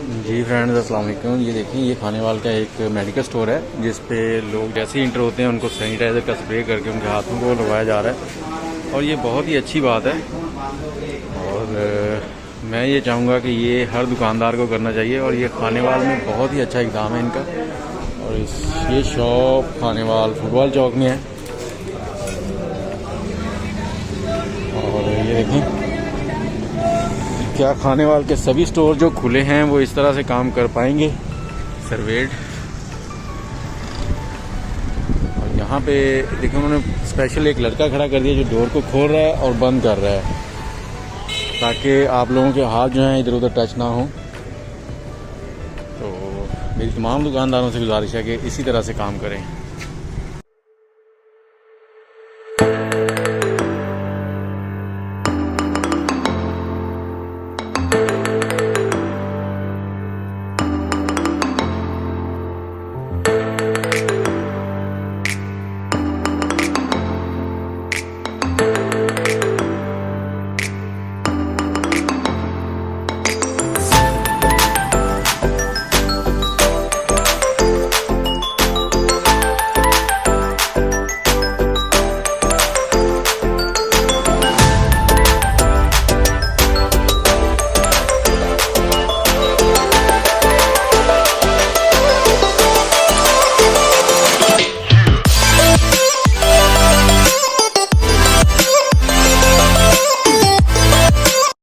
जी friends, अस्सलाम वालेकुम। ये देखिए, ये खानेवाल का एक मेडिकल स्टोर है जिस पे लोग जैसे ही इंटर होते हैं उनको सैनिटाइज़र का स्प्रे करके उनके हाथों को लगाया जा रहा है और ये बहुत ही अच्छी बात है। और मैं ये चाहूँगा कि ये हर दुकानदार को करना चाहिए और ये खानेवाल में बहुत ही अच्छा इक़दाम है इनका। और ये शॉप खानेवाल फुटबॉल चौक में है। और ये देखें, क्या खानेवाल के सभी स्टोर जो खुले हैं वो इस तरह से काम कर पाएंगे सर्वेड। और यहाँ पे देखें, उन्होंने स्पेशल एक लड़का खड़ा कर दिया जो डोर को खोल रहा है और बंद कर रहा है ताकि आप लोगों के हाथ जो हैं इधर उधर टच ना हो। तो मेरी तमाम दुकानदारों से गुजारिश है कि इसी तरह से काम करें।